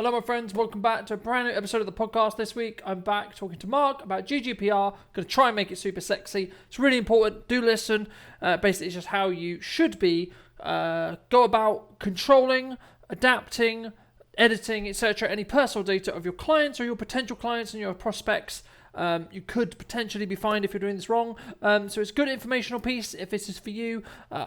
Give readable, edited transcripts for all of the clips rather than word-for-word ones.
Hello, my friends. Welcome back to a brand new episode of the podcast. This week, I'm back talking to Mark about GDPR. Going to try and make it super sexy. It's really important. Do listen. Basically, it's just how you should be go about controlling, adapting, editing, etc. any personal data of your clients or your potential clients and your prospects. You could potentially be fined if you're doing this wrong. So it's a good informational piece if this is for you.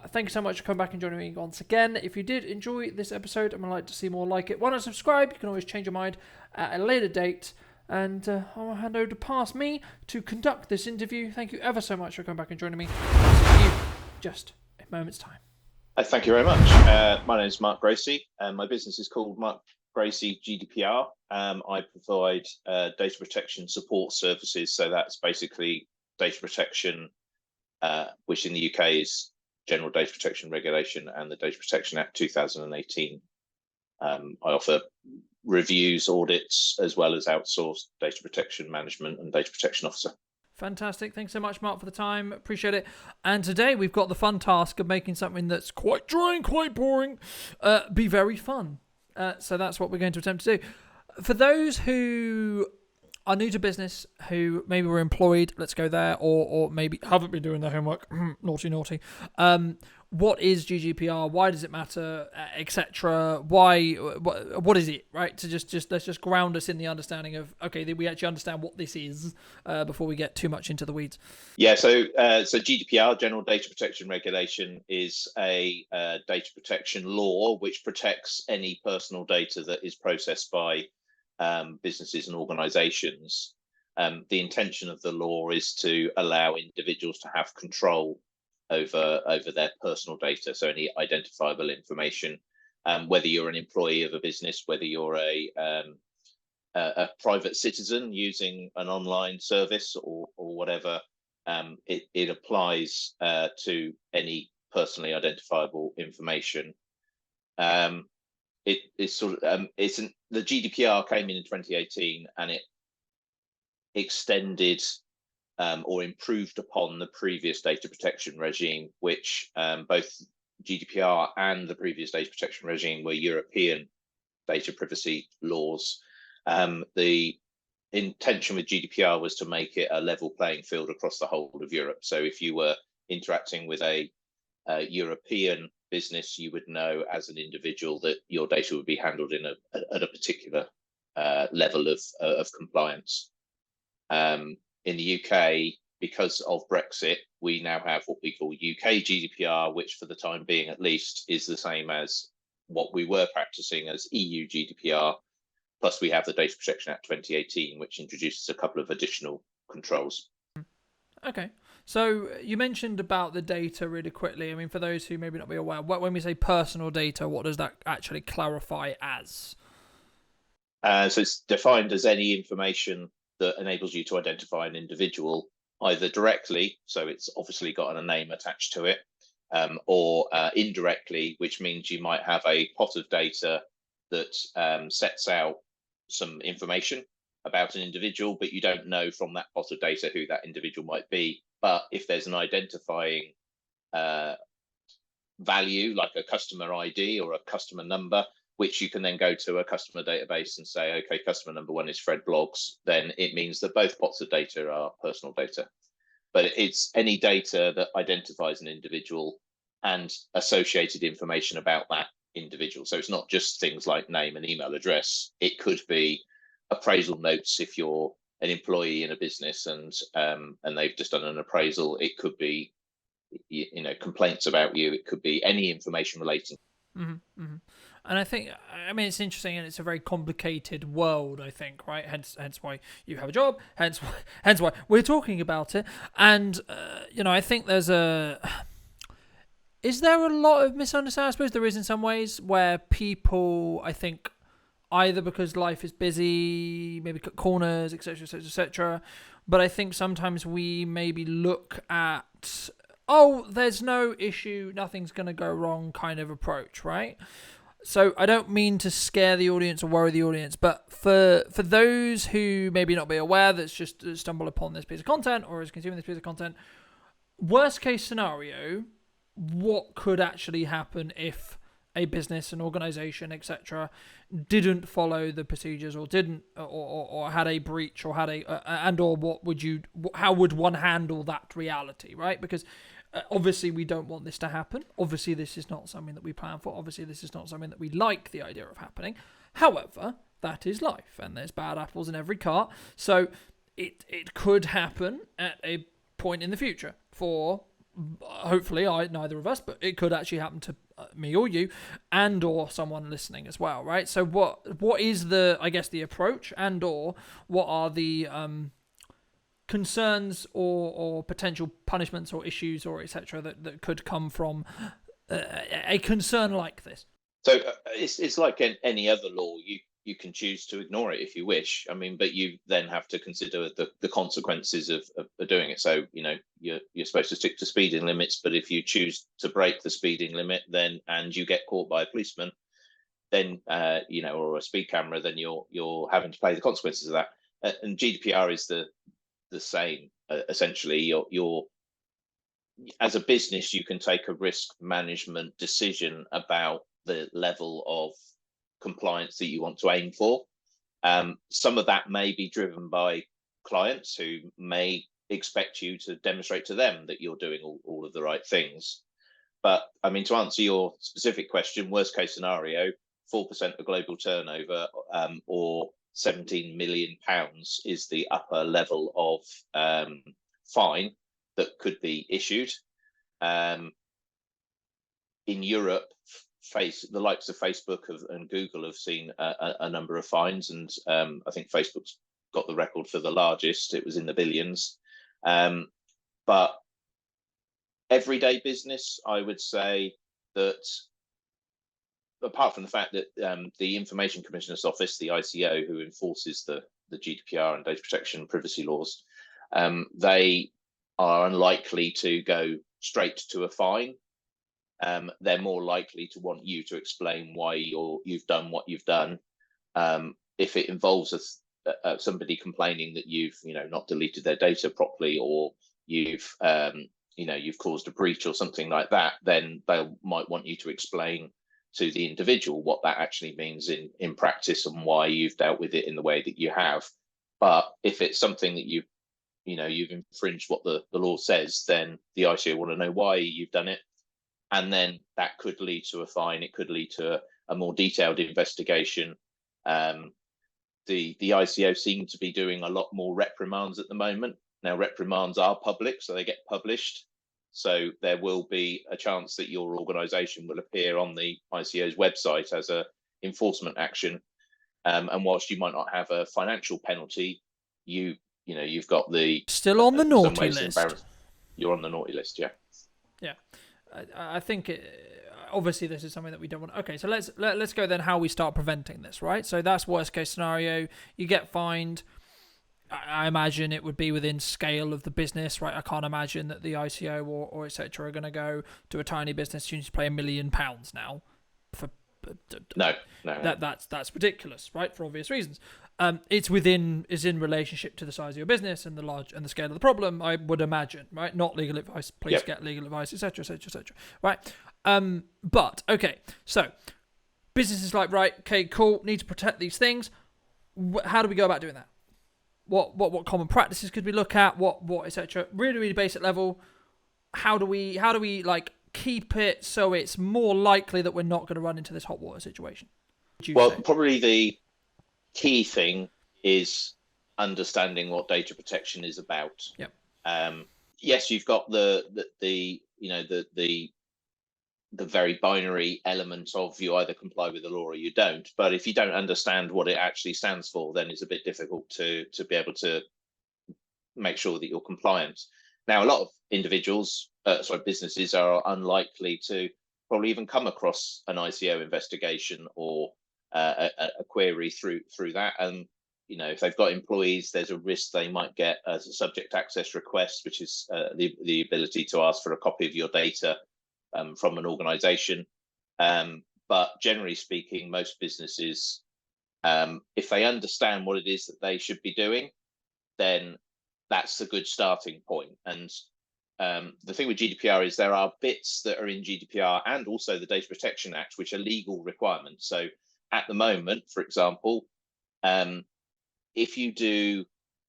Thank you so much for coming back and joining me once again. If you did enjoy this episode and would like to see more like it, why not subscribe? You can always change your mind at a later date. And I'll hand over to past me to conduct this interview. Thank you ever so much for coming back and joining me. I'll see you just a moment's time. Thank you very much. My name is Mark Gracey, and my business is called Mark Gracey GDPR. I provide data protection support services. So that's basically data protection, which in the UK is General Data Protection Regulation and the Data Protection Act 2018. I offer reviews, audits, as well as outsourced data protection management and data protection officer. Fantastic. Thanks so much, Mark, for the time. Appreciate it. And today we've got the fun task of making something that's quite dry and quite boring be very fun. So that's what we're going to attempt to do. For those who are new to business, who maybe were employed, let's go there, or maybe haven't been doing their homework, naughty. What is GDPR? Why does it matter, etc.? Why? What is it? Right? To just let's just ground us in the understanding of we actually understand what this is before we get too much into the weeds. Yeah. So GDPR, General Data Protection Regulation, is a data protection law which protects any personal data that is processed by businesses and organisations. The intention of the law is to allow individuals to have control over their personal data, so any identifiable information, whether you're an employee of a business, whether you're a private citizen using an online service or whatever, it applies to any personally identifiable information. The GDPR came in 2018, and it extended or improved upon the previous data protection regime, which both GDPR and the previous data protection regime were European data privacy laws. The intention with GDPR was to make it a level playing field across the whole of Europe. So if you were interacting with a European business, you would know as an individual that your data would be handled at a particular level of compliance. In the UK, because of Brexit, we now have what we call UK GDPR, which for the time being at least is the same as what we were practicing as EU GDPR. Plus we have the Data Protection Act 2018, which introduces a couple of additional controls. Okay. So you mentioned about the data really quickly. I mean, for those who maybe not be aware, when we say personal data, what does that actually clarify as? So it's defined as any information that enables you to identify an individual, either directly, so it's obviously got a name attached to it, or indirectly, which means you might have a pot of data that sets out some information about an individual, but you don't know from that pot of data who that individual might be. But if there's an identifying value, like a customer ID or a customer number, which you can then go to a customer database and say, okay, customer number one is Fred Blogs, then it means that both pots of data are personal data. But it's any data that identifies an individual and associated information about that individual. So it's not just things like name and email address. It could be appraisal notes if you're an employee in a business and they've just done an appraisal. It could be, complaints about you. It could be any information relating. Mm-hmm, mm-hmm. And I think, it's interesting, and it's a very complicated world, I think, right? Hence why you have a job, hence why we're talking about it. And, I think is there a lot of misunderstanding? I suppose there is in some ways, where people, I think, either because life is busy, maybe cut corners, etc., etc., etc. But I think sometimes we maybe look at, there's no issue, nothing's going to go wrong kind of approach, right? So I don't mean to scare the audience or worry the audience, but for those who maybe not be aware, that's just stumbled upon this piece of content or is consuming this piece of content, worst case scenario, what could actually happen if a business, an organization, etc., didn't follow the procedures, or didn't, or had a breach, or had and or what would you, how would one handle that reality, right? Because obviously we don't want this to happen. Obviously this is not something that we plan for. Obviously this is not something that we like the idea of happening. However, that is life, and there's bad apples in every cart. So it could happen at a point in the future for, hopefully neither of us, but it could actually happen to me or you, and or someone listening as well, right? So what is the, I guess, the approach, and or what are the concerns or potential punishments or issues or etc. that could come from a concern like this? So it's like any other law. You can choose to ignore it if you wish. I mean, but you then have to consider the consequences of doing it. So you're supposed to stick to speeding limits, but if you choose to break the speeding limit, then and you get caught by a policeman, then or a speed camera, then you're having to pay the consequences of that. And GDPR is the same. Essentially, you're as a business, you can take a risk management decision about the level of compliance that you want to aim for. Some of that may be driven by clients who may expect you to demonstrate to them that you're doing all of the right things. But I mean, to answer your specific question, worst case scenario, 4% of global turnover, or £17 million is the upper level of fine that could be issued. In Europe, the likes of Facebook and Google have seen a number of fines, and I think Facebook's got the record for the largest. It was in the billions. But everyday business, I would say that, apart from the fact that the Information Commissioner's Office, the ICO, who enforces the GDPR and data protection and privacy laws, they are unlikely to go straight to a fine. They're more likely to want you to explain why you've done what you've done. If it involves somebody complaining that you've not deleted their data properly, or you've caused a breach or something like that, then they might want you to explain to the individual what that actually means in practice, and why you've dealt with it in the way that you have. But if it's something that you've infringed what the law says, then the ICO want to know why you've done it, and then that could lead to a fine. It could lead to a more detailed investigation. The ICO seem to be doing a lot more reprimands at the moment. Now, reprimands are public, so they get published. So there will be a chance that your organisation will appear on the ICO's website as a enforcement action. And whilst you might not have a financial penalty, you've got the still on the naughty list. You're on the naughty list, yeah. Yeah, I think obviously this is something that we don't want. Okay, so let's go then how we start preventing this, right? So that's worst case scenario. You get fined. I imagine it would be within scale of the business, right? I can't imagine that the ICO or etc. are going to go to a tiny business. You need to pay £1 million now. No. That's ridiculous, right? For obvious reasons. Is in relationship to the size of your business and the scale of the problem, I would imagine, right? Not legal advice. Please get legal advice, etc., etc., etc. Right? But okay, so business is like, right, okay, cool. Need to protect these things. How do we go about doing that? What common practices could we look at? What etc. Really basic level. How do we like keep it so it's more likely that we're not going to run into this hot water situation? Probably the key thing is understanding what data protection is about. Yep. Yes, you've got the very binary element of you either comply with the law or you don't. But if you don't understand what it actually stands for, then it's a bit difficult to be able to make sure that you're compliant. Now, a lot of businesses are unlikely to probably even come across an ICO investigation or a query through that. And if they've got employees, there's a risk they might get a subject access request, which is the ability to ask for a copy of your data from an organization. But generally speaking, most businesses, if they understand what it is that they should be doing, then that's a good starting point. And the thing with GDPR is there are bits that are in GDPR and also the Data Protection Act, which are legal requirements. So at the moment, for example, if you do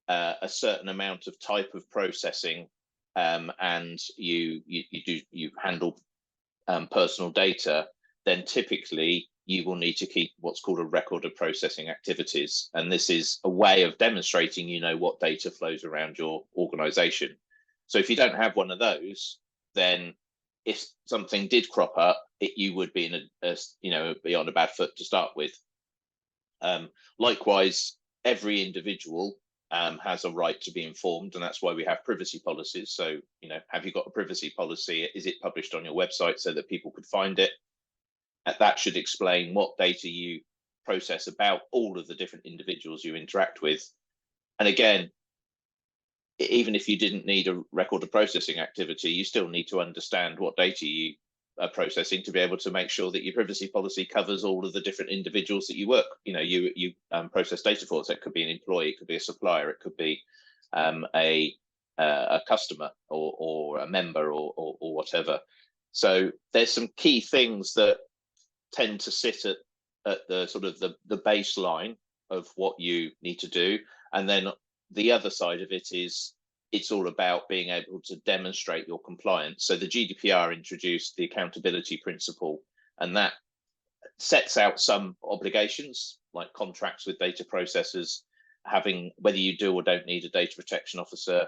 a certain amount of type of processing, and you handle personal data, then typically you will need to keep what's called a record of processing activities. And this is a way of demonstrating, what data flows around your organization. So if you don't have one of those, then if something did crop up, you would be be on a bad foot to start with. Likewise, every individual has a right to be informed, and that's why we have privacy policies. So, have you got a privacy policy? Is it published on your website so that people could find it? That should explain what data you process about all of the different individuals you interact with. And again, even if you didn't need a record of processing activity, you still need to understand what data you are processing to be able to make sure that your privacy policy covers all of the different individuals that you work. You process data for. So it could be an employee, it could be a supplier, it could be a customer or a member or whatever. So there's some key things that tend to sit at the sort of the baseline of what you need to do, and then the other side of it is it's all about being able to demonstrate your compliance. So the GDPR introduced the accountability principle, and that sets out some obligations like contracts with data processors, having whether you do or don't need a data protection officer,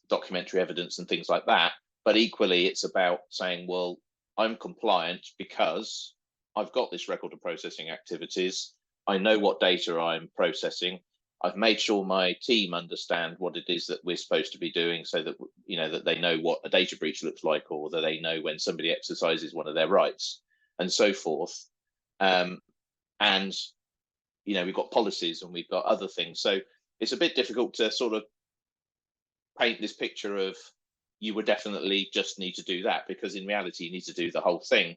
documentary evidence and things like that. But equally, it's about saying, well, I'm compliant because I've got this record of processing activities. I know what data I'm processing. I've made sure my team understand what it is that we're supposed to be doing, so that that they know what a data breach looks like, or that they know when somebody exercises one of their rights, and so forth. And we've got policies and we've got other things. So it's a bit difficult to sort of paint this picture of you would definitely just need to do that, because in reality you need to do the whole thing.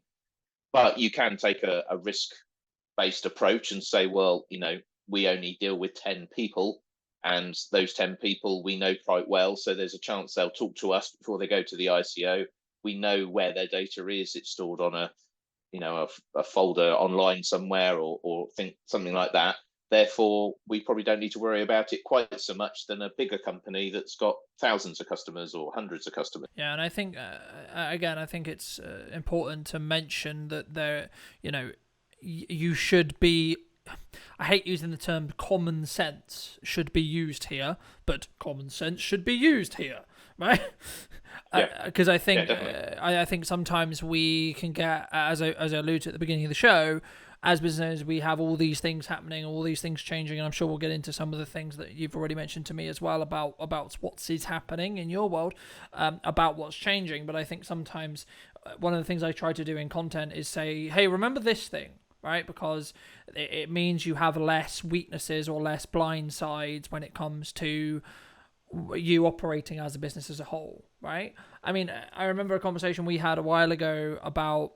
But you can take a risk-based approach and say, well, we only deal with 10 people, and those 10 people we know quite well, so there's a chance they'll talk to us before they go to the ICO. We know where their data is. It's stored on a folder online somewhere, or something like that. Therefore, we probably don't need to worry about it quite so much than a bigger company that's got thousands of customers or hundreds of customers. Yeah, and I think again, I think it's important to mention that you should be. I hate using the term common sense should be used here, but common sense should be used here, right? Because I think I think sometimes we can get, as I alluded to at the beginning of the show, as businesses we have all these things happening, all these things changing, and I'm sure we'll get into some of the things that you've already mentioned to me as well about what is happening in your world, about what's changing. But I think sometimes one of the things I try to do in content is say, hey, remember this thing, right? Because it means you have less weaknesses or less blind sides when it comes to you operating as a business as a whole, right? I mean, I remember a conversation we had a while ago about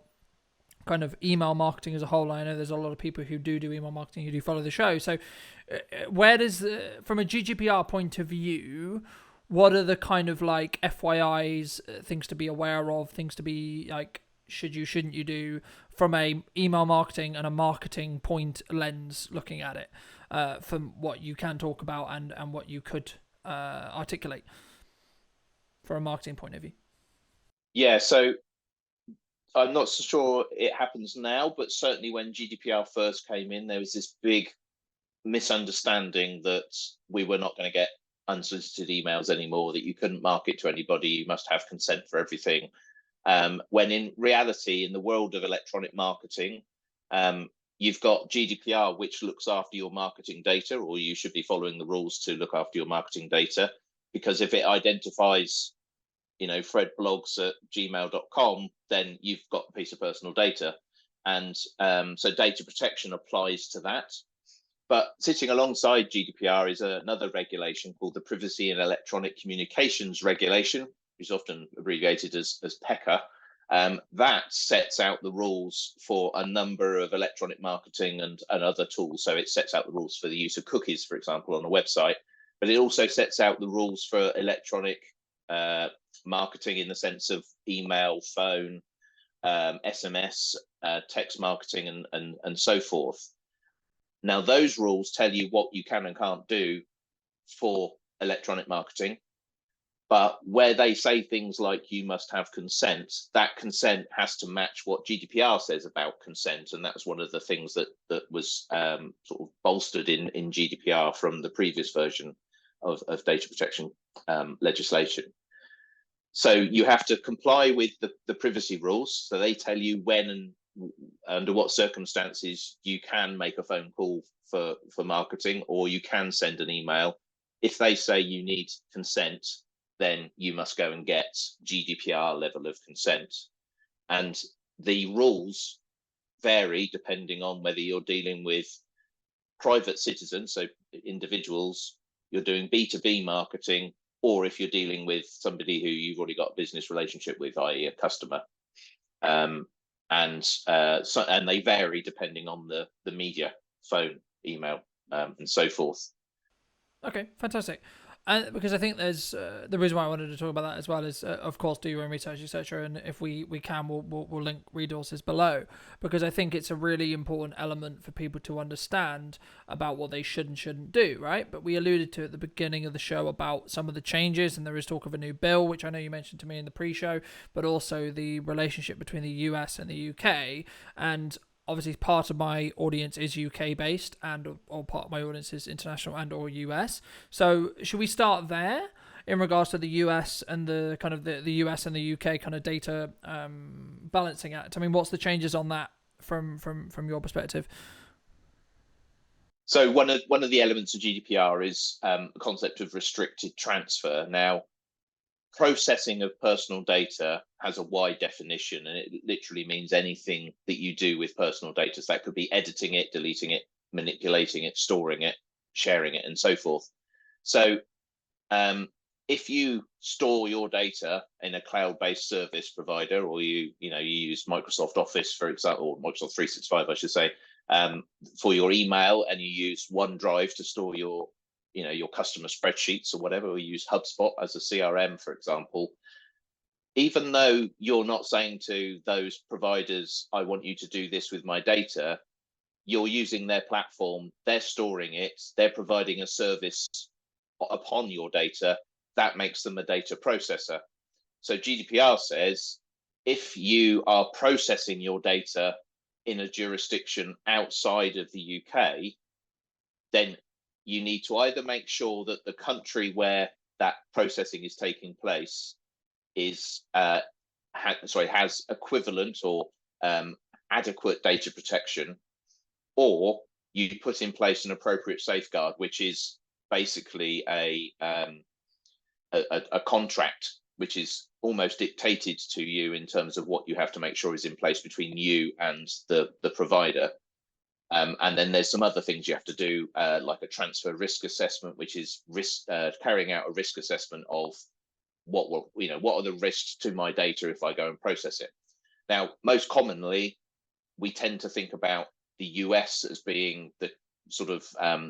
kind of email marketing as a whole. I know there's a lot of people who do email marketing who do follow the show. So where does, from a GDPR point of view, what are the kind of like FYIs, things to be aware of, things to be like, shouldn't you do, from a email marketing and a marketing point lens, looking at it, from what you can talk about and what you could articulate from a marketing point of view? Yeah, so I'm not so sure it happens now, but certainly when GDPR first came in, there was this big misunderstanding that we were not going to get unsolicited emails anymore, that you couldn't market to anybody, you must have consent for everything. When in reality, in the world of electronic marketing, you've got GDPR, which looks after your marketing data, or you should be following the rules to look after your marketing data, because if it identifies, fredblogs@gmail.com, then you've got a piece of personal data. And so data protection applies to that. But sitting alongside GDPR is another regulation called the Privacy and Electronic Communications Regulation, which is often abbreviated as PECA. That sets out the rules for a number of electronic marketing and other tools. So it sets out the rules for the use of cookies, for example, on a website, but it also sets out the rules for electronic marketing in the sense of email, phone, SMS, text marketing, and so forth. Now, those rules tell you what you can and can't do for electronic marketing, but where they say things like you must have consent, that consent has to match what GDPR says about consent, and that's one of the things that was sort of bolstered in GDPR from the previous version of data protection legislation. So you have to comply with the privacy rules. So they tell you when and under what circumstances you can make a phone call for marketing, or you can send an email. If they say you need consent, then you must go and get GDPR level of consent. And the rules vary depending on whether you're dealing with private citizens, so individuals, you're doing B2B marketing, or if you're dealing with somebody who you've already got a business relationship with, i.e. a customer. And they vary depending on the media, phone, email, and so forth. Okay, fantastic. And because I think there's the reason why I wanted to talk about that as well is, of course, do your own research, etc. And if we can, we'll link resources below, because I think it's a really important element for people to understand about what they should and shouldn't do, right? But we alluded to at the beginning of the show about some of the changes, and there is talk of a new bill, which I know you mentioned to me in the pre-show, but also the relationship between the US and the UK. And obviously part of my audience is UK based, and or part of my audience is international and or US. So should we start there in regards to the US and the kind of the US and the UK kind of data balancing act? I mean, what's the changes on that from your perspective? So one of the elements of GDPR is the concept of restricted transfer. Now, processing of personal data has a wide definition, and it literally means anything that you do with personal data. So that could be editing it, deleting it, manipulating it, storing it, sharing it, and so forth. So if you store your data in a cloud-based service provider, or you use Microsoft Office, for example, or Microsoft 365, I should say, for your email, and you use OneDrive to store your customer spreadsheets or whatever, or use HubSpot as a CRM, for example, even though you're not saying to those providers, I want you to do this with my data, you're using their platform, they're storing it, they're providing a service upon your data, that makes them a data processor. So GDPR says, if you are processing your data in a jurisdiction outside of the UK, then you need to either make sure that the country where that processing is taking place is has equivalent or adequate data protection, or you put in place an appropriate safeguard, which is basically a contract which is almost dictated to you in terms of what you have to make sure is in place between you and the provider. And then there's some other things you have to do, like a transfer risk assessment, which is carrying out a risk assessment of what are the risks to my data if I go and process it. Now, most commonly, we tend to think about the US as being the sort of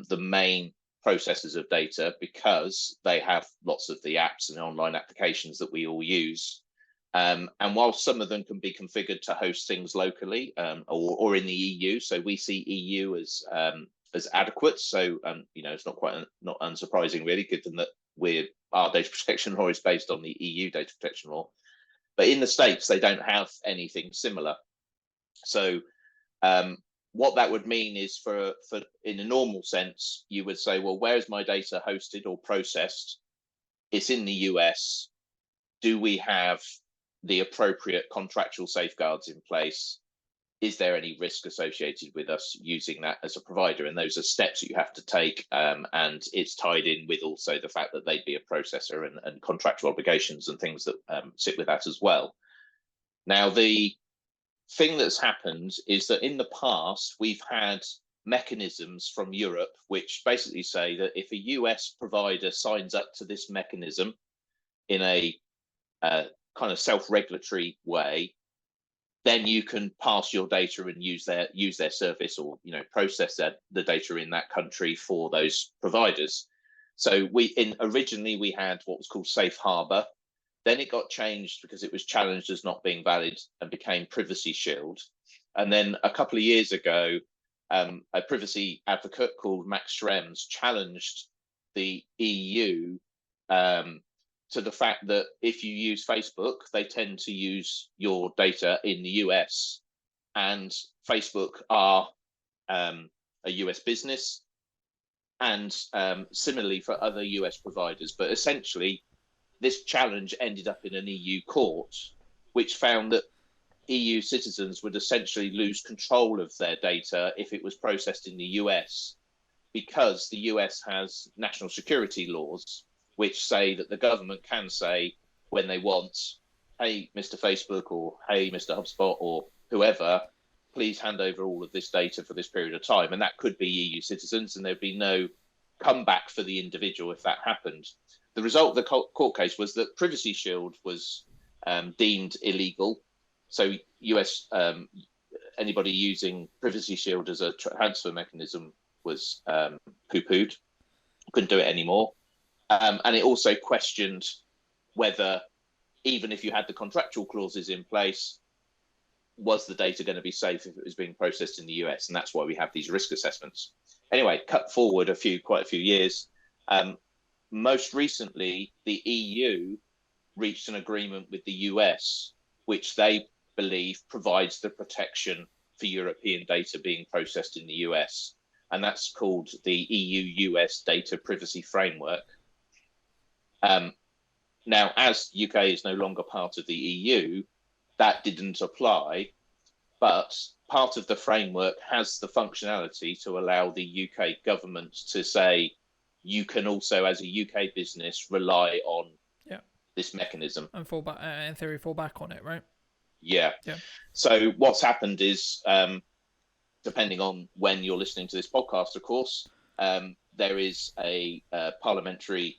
the main processors of data, because they have lots of the apps and online applications that we all use. And while some of them can be configured to host things locally or in the EU, so we see EU as adequate. So it's not unsurprising really, given that our data protection law is based on the EU data protection law. But in the States, they don't have anything similar. So what that would mean is, for in a normal sense, you would say, well, where is my data hosted or processed? It's in the US. Do we have the appropriate contractual safeguards in place? Is there any risk associated with us using that as a provider? And those are steps that you have to take, and it's tied in with also the fact that they'd be a processor and contractual obligations and things that sit with that as well. Now, the thing that's happened is that in the past, we've had mechanisms from Europe which basically say that if a US provider signs up to this mechanism in a kind of self-regulatory way, then you can pass your data and use their service, or process the data in that country for those providers. So originally we had what was called safe harbor, Then it got changed because it was challenged as not being valid and became Privacy Shield. And then a couple of years ago, a privacy advocate called Max Schrems challenged the EU to the fact that if you use Facebook, they tend to use your data in the US, and Facebook are a US business, and similarly for other US providers. But essentially, this challenge ended up in an EU court, which found that EU citizens would essentially lose control of their data if it was processed in the US, because the US has national security laws which say that the government can say when they want, hey, Mr. Facebook, or hey, Mr. HubSpot, or whoever, please hand over all of this data for this period of time. And that could be EU citizens, and there'd be no comeback for the individual if that happened. The result of the court case was that Privacy Shield was deemed illegal. So US, anybody using Privacy Shield as a transfer mechanism was poo-pooed, couldn't do it anymore. And it also questioned whether, even if you had the contractual clauses in place, was the data going to be safe if it was being processed in the US? And that's why we have these risk assessments. Anyway, cut forward quite a few years. Most recently, the EU reached an agreement with the US, which they believe provides the protection for European data being processed in the US. And that's called the EU-US Data Privacy Framework. Now, as UK is no longer part of the EU, that didn't apply, but part of the framework has the functionality to allow the UK government to say, you can also, as a UK business, rely on this mechanism. And fall back, in theory, fall back on it, right? Yeah. So what's happened is, depending on when you're listening to this podcast, of course, there is a parliamentary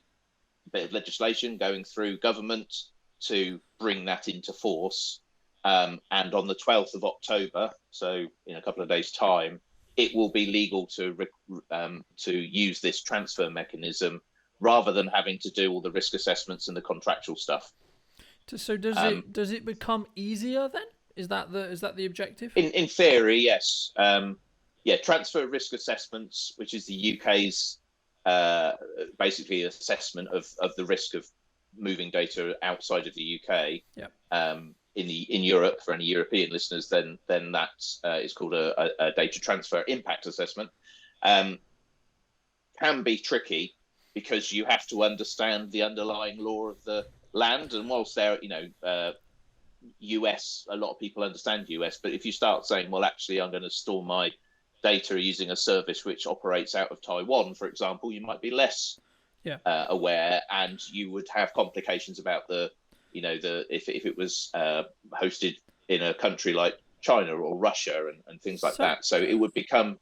bit of legislation going through government to bring that into force. And on the 12th of October, so in a couple of days' time, it will be legal to use this transfer mechanism rather than having to do all the risk assessments and the contractual stuff. So does it become easier then? Is that the objective? In theory, yes. Transfer risk assessments, which is the UK's basically assessment of the risk of moving data outside of the UK. In Europe, for any European listeners, then that is called a data transfer impact assessment. Can be tricky because you have to understand the underlying law of the land, and whilst there, US, a lot of people understand US, but if you start saying, well, actually, I'm going to store my data using a service which operates out of Taiwan, for example, you might be less aware, and you would have complications about if it was hosted in a country like China or Russia and things like that. So it would become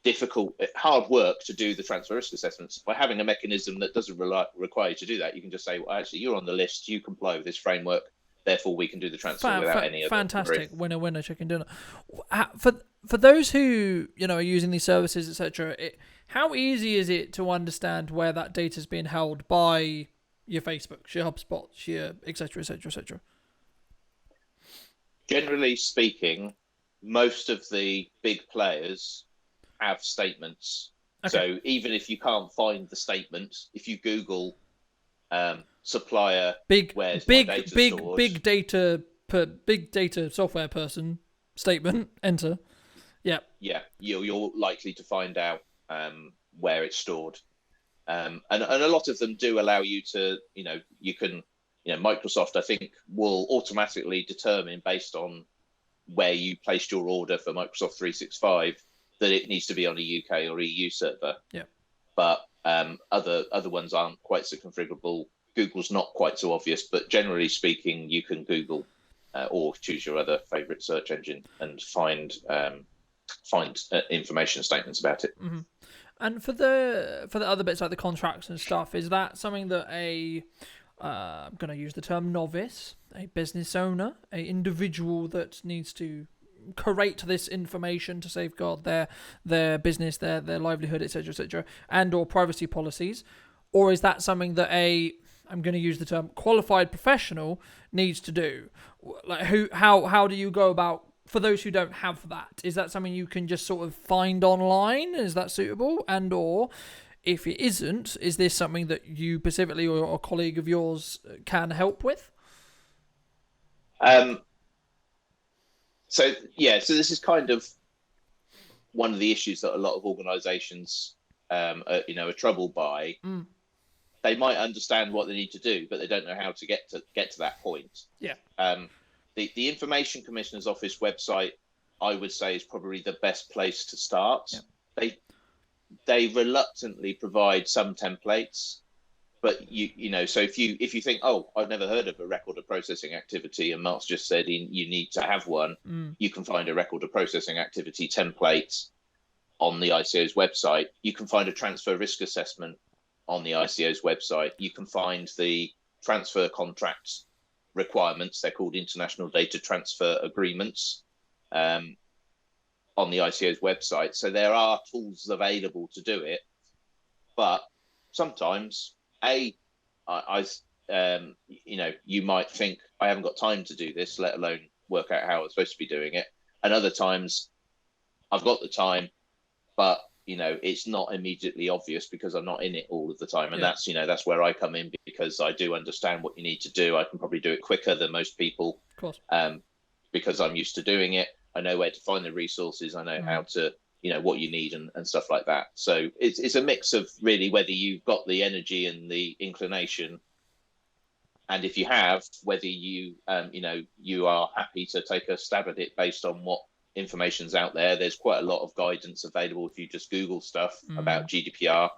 difficult, hard work to do the transfer risk assessments. By having a mechanism that doesn't require you to do that, you can just say, well, actually, you're on the list, you comply with this framework, therefore we can do the transfer without any other. Fantastic, winner, chicken dinner. For those who are using these services, etc., how easy is it to understand where that data is being held by your Facebook, your HubSpot, your etc., etc., etc.? Generally speaking, most of the big players have statements. Okay. So even if you can't find the statement, if you Google supplier, where's my data stored? big data software person statement, enter. Yeah, you're likely to find out where it's stored. And a lot of them do allow you to, you can, Microsoft, I think, will automatically determine based on where you placed your order for Microsoft 365 that it needs to be on a UK or EU server. Yeah. But other ones aren't quite so configurable. Google's not quite so obvious, but generally speaking, you can Google or choose your other favorite search engine and find information statements about it. Mm-hmm. And for the other bits like the contracts and stuff, is that something that I'm going to use the term novice, a business owner, a individual that needs to curate this information to safeguard their business, their livelihood, etc., and or privacy policies, or is that something that I'm going to use the term qualified professional needs to do? Like how do you go about, for those who don't have that? Is that something you can just sort of find online? Is that suitable? And or if it isn't, is this something that you specifically or a colleague of yours can help with? So this is kind of one of the issues that a lot of organisations, are troubled by. They might understand what they need to do, but they don't know how to get to that point. Yeah. The Information Commissioner's Office website, I would say, is probably the best place to start. Yeah. They reluctantly provide some templates, but so if you think, oh, I've never heard of a record of processing activity, and Mark's just said you need to have one, you can find a record of processing activity template on the ICO's website. You can find a transfer risk assessment on the ICO's website. You can find the transfer contracts requirements, they're called international data transfer agreements, on the ICO's website. So there are tools available to do it, but sometimes you might think, I haven't got time to do this, let alone work out how I'm supposed to be doing it. And other times I've got the time, but it's not immediately obvious because I'm not in it all of the time. And that's where I come in, because I do understand what you need to do. I can probably do it quicker than most people, of course, because I'm used to doing it. I know where to find the resources. I know how to, what you need and stuff like that. So it's a mix of really whether you've got the energy and the inclination, and if you have, whether you are happy to take a stab at it based on what information's out there. There's quite a lot of guidance available if you just Google stuff about GDPR.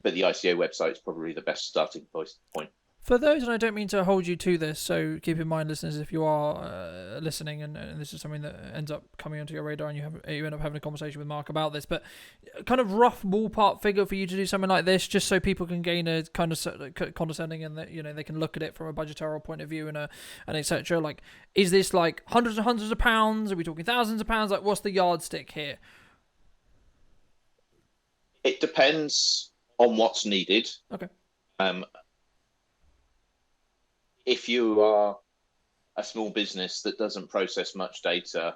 But the ICO website is probably the best starting point. For those, and I don't mean to hold you to this, so keep in mind, listeners, if you are listening and this is something that ends up coming onto your radar and you end up having a conversation with Mark about this, but kind of rough ballpark figure for you to do something like this, just so people can gain a kind of condescending, and that they can look at it from a budgetary point of view and etc. Like, is this like hundreds and hundreds of pounds? Are we talking thousands of pounds? Like, what's the yardstick here? It depends on what's needed. Okay. If you are a small business that doesn't process much data,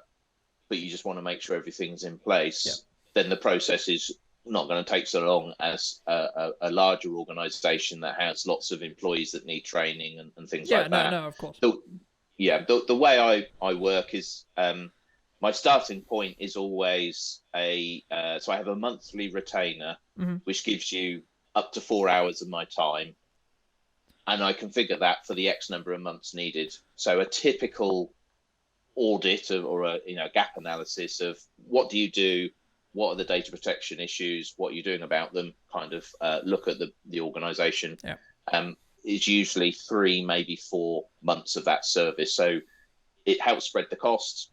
but you just want to make sure everything's in place, then the process is not going to take so long as a larger organization that has lots of employees that need training and things like that. No, of course. The way I work is, my starting point is always so I have a monthly retainer, which gives you up to 4 hours of my time. And I configure that for the X number of months needed. So a typical audit or a gap analysis of what do you do, what are the data protection issues, what you're doing about them, kind of look at the organization. Is usually 3, maybe 4 months of that service. So it helps spread the costs.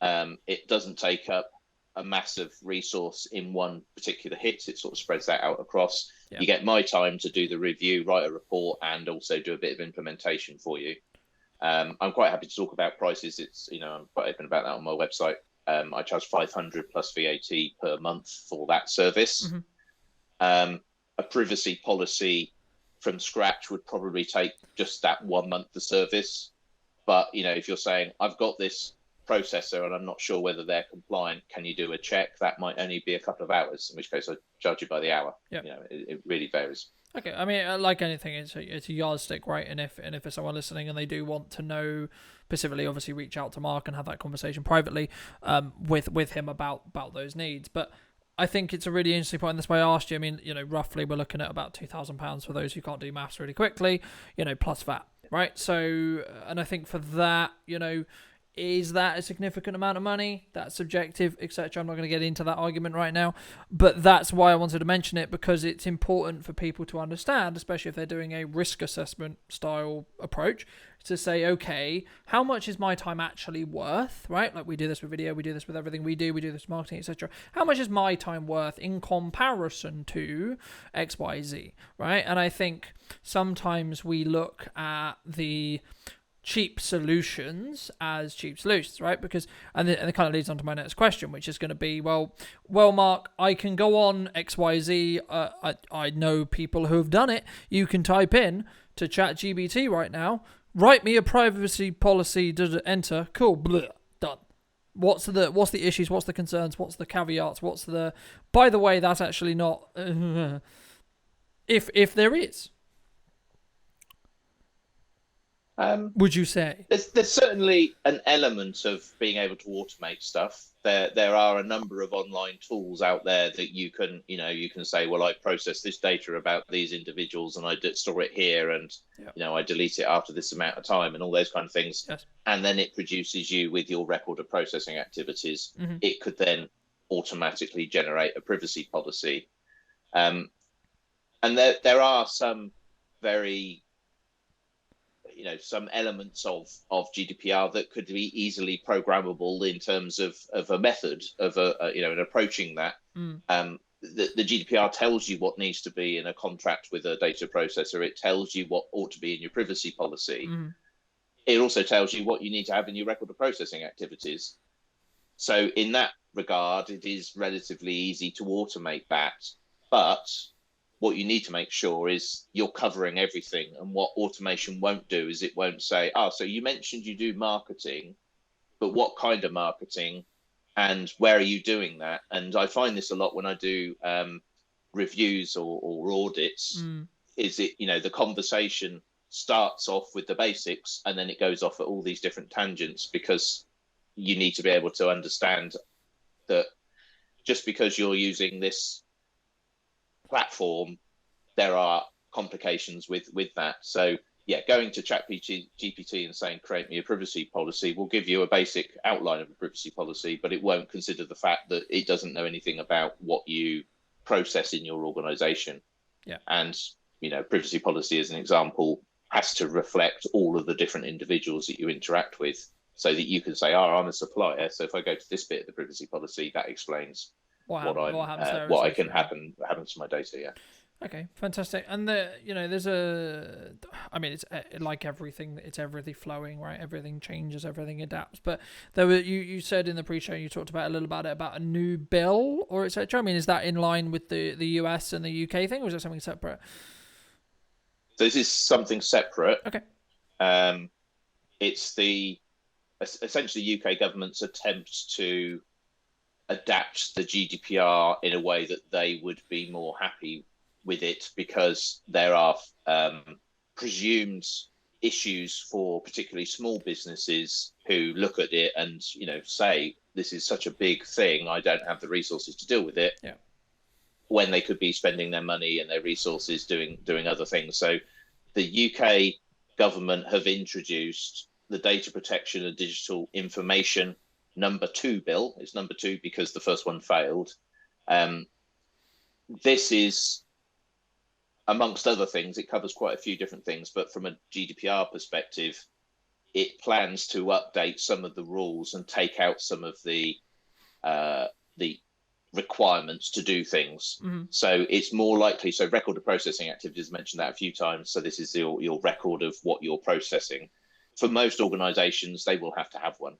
It doesn't take up a massive resource in one particular hit. It sort of spreads that out across. You get my time to do the review, write a report, and also do a bit of implementation for you. I'm quite happy to talk about prices. It's I'm quite open about that on my website. I charge 500 plus VAT per month for that service. A privacy policy from scratch would probably take just that 1 month of service. But if you're saying I've got this processor and I'm not sure whether they're compliant, can you do a check? That might only be a couple of hours, in which case I charge you by the hour. It really varies. Okay, I mean, like anything, it's a yardstick, right? And if there's someone listening and they do want to know specifically, obviously reach out to Mark and have that conversation privately with him about those needs. But I think it's a really interesting point. And that's why I asked you. I mean, roughly we're looking at about £2,000 for those who can't do maths really quickly, plus VAT, right? So, and I think for that, is that a significant amount of money? That's subjective, etc. I'm not going to get into that argument right now, but that's why I wanted to mention it, because it's important for people to understand, especially if they're doing a risk assessment style approach, to say, okay, how much is my time actually worth, right? Like we do this with video, we do this with everything we do this with marketing, etc. How much is my time worth in comparison to X, Y, Z, right? And I think sometimes we look at the cheap solutions as cheap solutions, right? Because and it kind of leads on to my next question, which is going to be, well, Mark, I can go on XYZ. I know people who have done it. You can type in to ChatGPT right now, write me a privacy policy. Enter. Cool. Blah, done. What's the issues? What's the concerns? What's the caveats? What's the? By the way, that's actually not. If there is. Would you say there's certainly an element of being able to automate stuff. There are a number of online tools out there that you can say, well, I process this data about these individuals and I store it here, and I delete it after this amount of time, and all those kind of things. Yes. And then it produces you with your record of processing activities. Mm-hmm. It could then automatically generate a privacy policy. And there are some very some elements of GDPR that could be easily programmable in terms of a method of an approaching that. The GDPR tells you what needs to be in a contract with a data processor. It tells you what ought to be in your privacy policy. It also tells you what you need to have in your record of processing activities. So in that regard, it is relatively easy to automate that. But what you need to make sure is you're covering everything. And what automation won't do is it won't say, so you mentioned you do marketing, but what kind of marketing and where are you doing that? And I find this a lot when I do reviews or audits, is it, the conversation starts off with the basics and then it goes off at all these different tangents, because you need to be able to understand that just because you're using this platform, there are complications with that. So going to ChatGPT and saying create me a privacy policy will give you a basic outline of a privacy policy, but it won't consider the fact that it doesn't know anything about what you process in your organization. And privacy policy, as an example, has to reflect all of the different individuals that you interact with, so that you can say, I'm a supplier, so if I go to this bit of the privacy policy, that explains what happens to my data. Okay, fantastic. And it's like everything, it's everything flowing, right? Everything changes, everything adapts. But you said in the pre-show, you talked about a new bill or etc. I mean, is that in line with the US and the UK thing, or is it something separate? So this is something separate. Okay. It's essentially UK government's attempt to adapt the GDPR in a way that they would be more happy with it, because there are presumed issues for particularly small businesses who look at it and say, this is such a big thing, I don't have the resources to deal with it, when they could be spending their money and their resources doing other things. So the UK government have introduced the Data Protection and Digital Information number 2 bill. It's number 2 because the first one failed. This is, amongst other things, it covers quite a few different things, but from a GDPR perspective, it plans to update some of the rules and take out some of the requirements to do things. So it's more likely, so record of processing activities, mentioned that a few times. So this is your record of what you're processing. For most organizations, they will have to have one.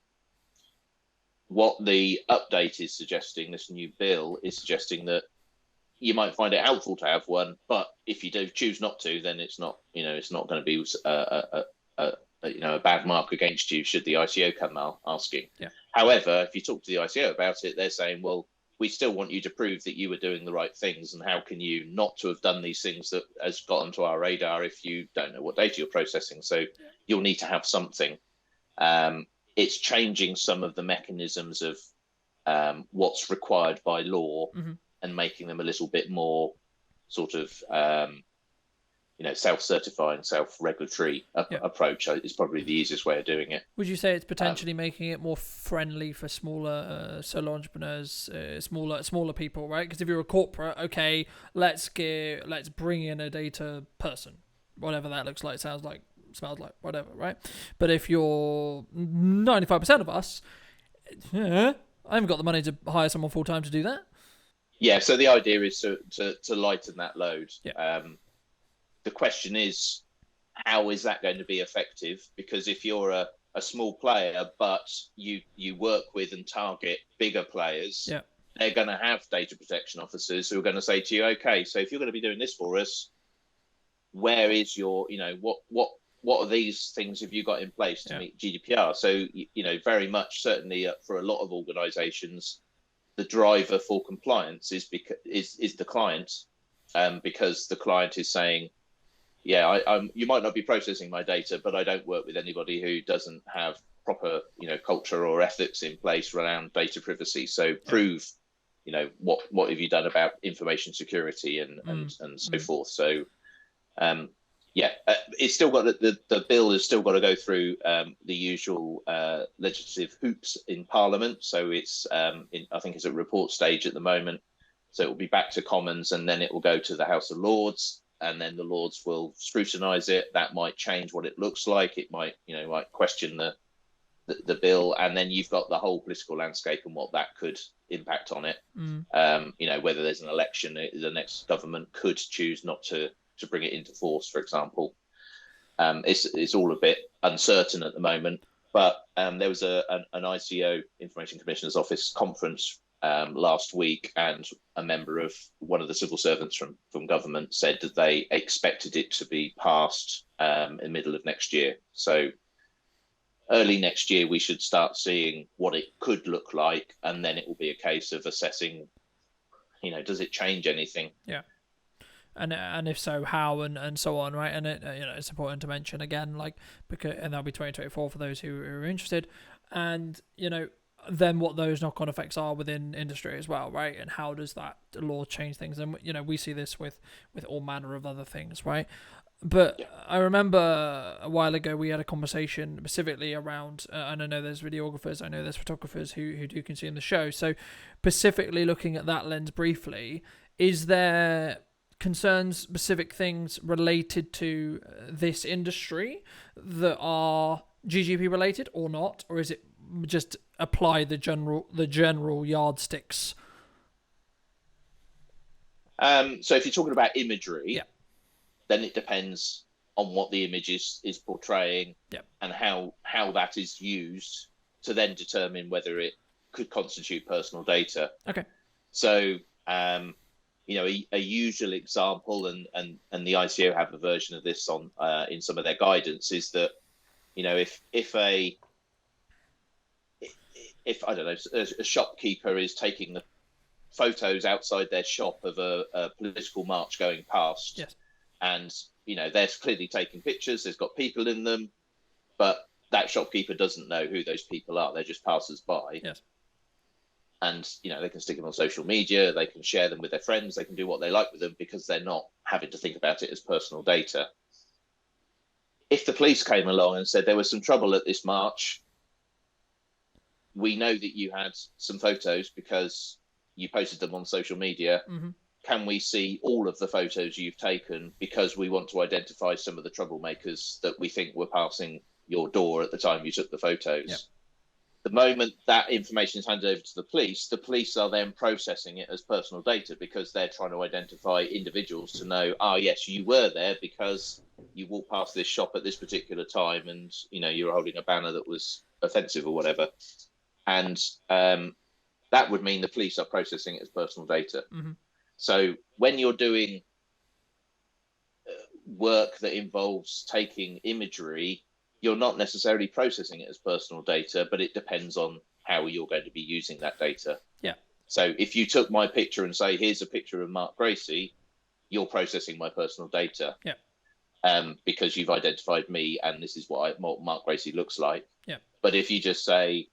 What the update is suggesting, this new bill is suggesting that you might find it helpful to have one, but if you do choose not to, then it's not going to be a bad mark against you should the ICO come asking. However, if you talk to the ICO about it, they're saying, well, we still want you to prove that you were doing the right things, and how can you not to have done these things that has got onto our radar if you don't know what data you're processing? So you'll need to have something. It's changing some of the mechanisms of what's required by law, and making them a little bit more sort of self-certifying, self-regulatory approach is probably the easiest way of doing it. Would you say it's potentially making it more friendly for smaller solo entrepreneurs, smaller people, right? Because if you're a corporate, okay, let's bring in a data person, whatever that looks like, sounds like, smells like, whatever, right? But if you're 95% of us, I haven't got the money to hire someone full time to do that. Yeah, so the idea is to lighten that load. The question is, how is that going to be effective? Because if you're a small player, but you work with and target bigger players, Yeah. they're going to have data protection officers who are going to say to you, okay, so if you're going to be doing this for us, where is your, what are these things have you got in place to meet GDPR? So, very much certainly for a lot of organizations, the driver for compliance is the client, because the client is saying, yeah, you might not be processing my data, but I don't work with anybody who doesn't have proper, culture or ethics in place around data privacy. So prove, what have you done about information security and so forth. So, it's still got the bill has still got to go through the usual legislative hoops in Parliament. So it's I think it's at report stage at the moment. So it will be back to Commons, and then it will go to the House of Lords, and then the Lords will scrutinise it. That might change what it looks like. It might might question the bill, and then you've got the whole political landscape and what that could impact on it. Whether there's an election, the next government could choose not to bring it into force, for example. It's all a bit uncertain at the moment, but there was an ICO, Information Commissioner's Office conference last week, and a member of one of the civil servants from government said that they expected it to be passed in the middle of next year. So early next year, we should start seeing what it could look like, and then it will be a case of assessing, does it change anything? Yeah. And if so, how and so on, right? And it's important to mention again, and that'll be 2024 for those who are interested, and then what those knock-on effects are within industry as well, right? And how does that law change things? And we see this with all manner of other things, right? But I remember a while ago we had a conversation specifically around, and I know there's videographers, I know there's photographers who do consume the show. So specifically looking at that lens briefly, is there concerns, specific things related to this industry that are GDP related or not, or is it just apply the general yardsticks? So if you're talking about imagery, yeah, then it depends on what the image is portraying, and how that is used to then determine whether it could constitute personal data. Okay. So a usual example, and the ICO have a version of this on in some of their guidance, is that if I don't know, a shopkeeper is taking the photos outside their shop of a political march going past, and they're clearly taking pictures, there's got people in them, but that shopkeeper doesn't know who those people are, they're just passers-by. And they can stick them on social media, they can share them with their friends, they can do what they like with them, because they're not having to think about it as personal data. If the police came along and said there was some trouble at this march, we know that you had some photos because you posted them on social media. Can we see all of the photos you've taken, because we want to identify some of the troublemakers that we think were passing your door at the time you took the photos? The moment that information is handed over to the police are then processing it as personal data, because they're trying to identify individuals to know, yes, you were there because you walked past this shop at this particular time, and you were holding a banner that was offensive or whatever. And that would mean the police are processing it as personal data. So when you're doing work that involves taking imagery, you're not necessarily processing it as personal data, but it depends on how you're going to be using that data. So if you took my picture and say, here's a picture of Mark Gracey, you're processing my personal data. Because you've identified me, and this is what Mark Gracey looks like. But if you just say,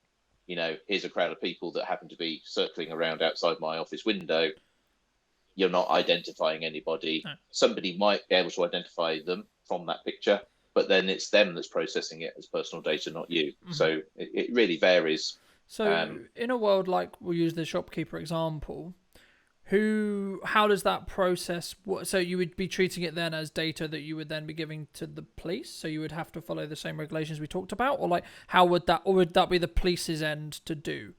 here's a crowd of people that happen to be circling around outside my office window, you're not identifying anybody. Somebody might be able to identify them from that picture, but then it's them that's processing it as personal data, not you. So it really varies. So in a world like, we'll use the shopkeeper example, how does that process? So you would be treating it then as data that you would then be giving to the police. So you would have to follow the same regulations we talked about, or how would that, or would that be the police's end to do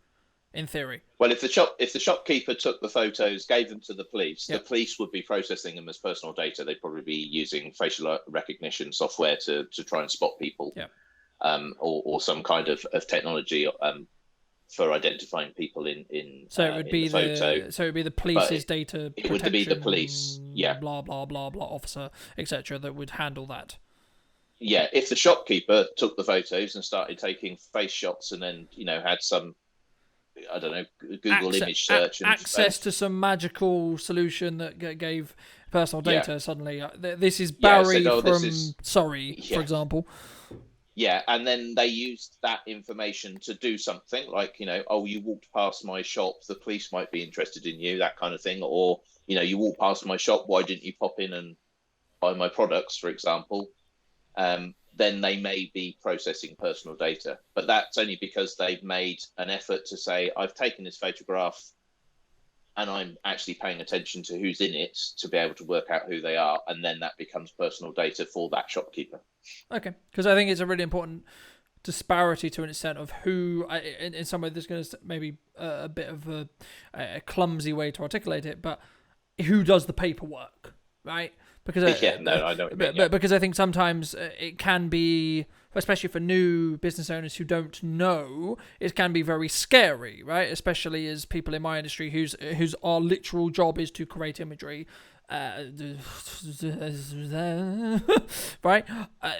in theory. Well, if the shopkeeper took the photos, gave them to the police would be processing them as personal data. They'd probably be using facial recognition software to try and spot people, Yeah. Or some kind of technology for identifying people in So it would in be the photo. so it would be the But police's data it would be the police, protection, blah blah blah blah officer, etc. that would handle that. yeah. If the shopkeeper took the photos and started taking face shots, and then had some, I don't know, Google image search Access to some magical solution that gave personal yeah, data suddenly. This is yeah, Barry said, oh, this from is Surrey, for yeah. example. Yeah, and then they used that information to do something like, oh, you walked past my shop, the police might be interested in you, that kind of thing. Or, you walked past my shop, why didn't you pop in and buy my products, for example? Then they may be processing personal data. But that's only because they've made an effort to say, I've taken this photograph and I'm actually paying attention to who's in it to be able to work out who they are. And then that becomes personal data for that shopkeeper. Okay, because I think it's a really important disparity to an extent of who, in some way, there's going to maybe a bit of a clumsy way to articulate it, but who does the paperwork, right? Because I know what you mean, yeah. because I think sometimes it can be, especially for new business owners who don't know, it can be very scary, right? Especially as people in my industry whose our literal job is to create imagery. Right?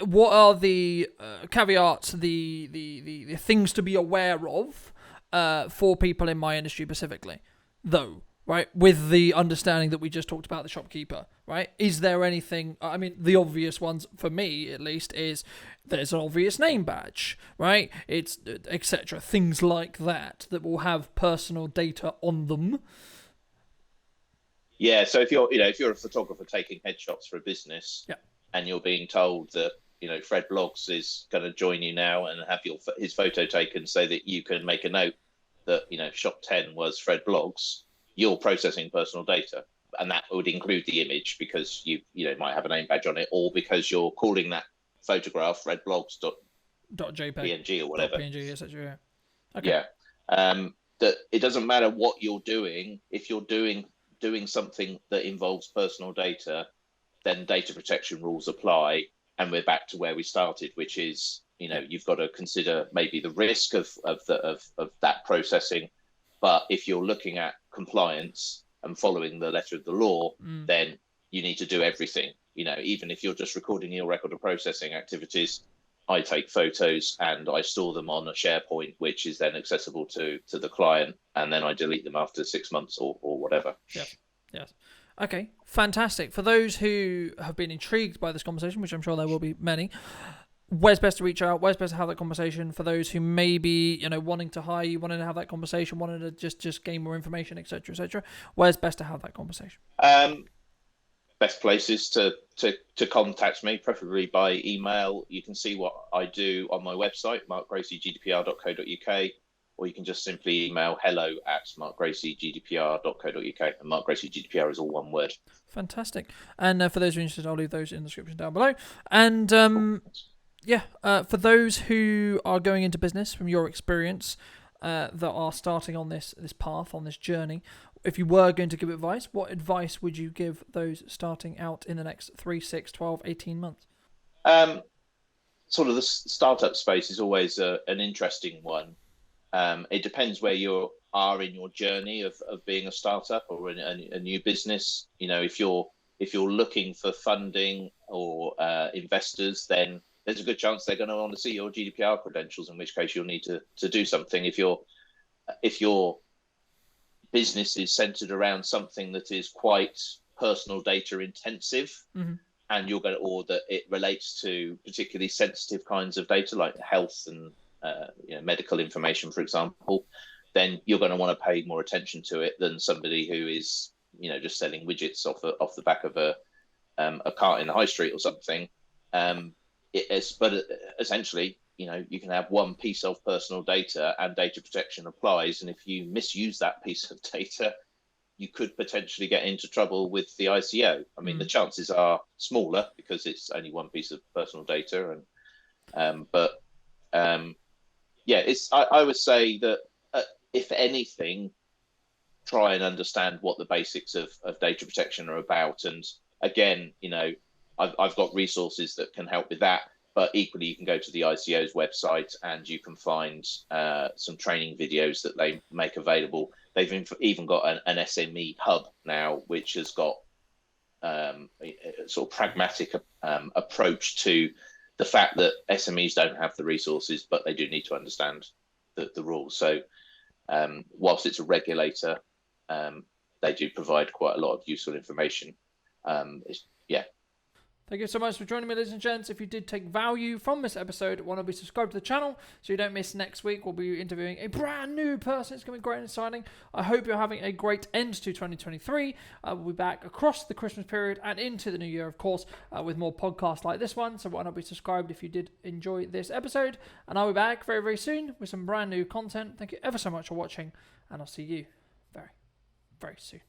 What are the caveats, the things to be aware of for people in my industry specifically, though? Right, with the understanding that we just talked about the shopkeeper, right? Is there anything? I mean, the obvious ones for me, at least, is there's an obvious name badge, right? It's etc. Things like that will have personal data on them. Yeah, so if you're a photographer taking headshots for a business, yeah, and you're being told that Fred Blogs is going to join you now and have his photo taken so that you can make a note that shop 10 was Fred Blogs, you're processing personal data, and that would include the image because you might have a name badge on it, or because you're calling that photograph fredblogs.jpg or whatever. .png, etc. Okay. Yeah, that it doesn't matter what you're doing. If you're doing something that involves personal data, then data protection rules apply, and we're back to where we started, which is you've got to consider maybe the risk of that processing. But if you're looking at compliance and following the letter of the law, then you need to do everything. Even if you're just recording your record of processing activities, I take photos and I store them on a SharePoint, which is then accessible to the client, and then I delete them after 6 months or whatever. Yes. Okay, fantastic. For those who have been intrigued by this conversation, which I'm sure there will be many, where's best to reach out? Where's best to have that conversation? For those who may be, wanting to hire you, wanting to have that conversation, wanting to just gain more information, etc., etc., where's best to have that conversation? Best places to contact me, preferably by email. You can see what I do on my website, markgraceygdpr.co.uk, or you can just simply email hello@markgraceygdpr.co.uk, and Mark Gracey GDPR is all one word. Fantastic. And for those who are interested, I'll leave those in the description down below. And for those who are going into business from your experience, that are starting on this path, on this journey, if you were going to give advice, what advice would you give those starting out in the next 3, 6, 12, 18 months? Sort of the startup space is always an interesting one. It depends where you are in your journey of being a startup or a new business. If you're looking for funding or investors, then there's a good chance they're going to want to see your GDPR credentials, in which case you'll need to do something. If your business is centered around something that is quite personal data intensive, and you're going to, or that it relates to particularly sensitive kinds of data like health and medical information, for example, then you're going to want to pay more attention to it than somebody who is just selling widgets off the back of a cart in the high street or something. But essentially, you can have one piece of personal data and data protection applies, and if you misuse that piece of data, you could potentially get into trouble with the ICO. I mean, the chances are smaller because it's only one piece of personal data, I would say that if anything, try and understand what the basics of data protection are about. And again, I've got resources that can help with that. But equally, you can go to the ICO's website and you can find some training videos that they make available. They've even got an SME hub now, which has got a sort of pragmatic approach to the fact that SMEs don't have the resources, but they do need to understand the rules. So whilst it's a regulator, they do provide quite a lot of useful information. Yeah. Thank you so much for joining me, ladies and gents. If you did take value from this episode, why not be subscribed to the channel so you don't miss next week. We'll be interviewing a brand new person. It's going to be great and exciting. I hope you're having a great end to 2023. We'll be back across the Christmas period and into the new year, of course, with more podcasts like this one. So why not be subscribed if you did enjoy this episode. And I'll be back very, very soon with some brand new content. Thank you ever so much for watching, and I'll see you very, very soon.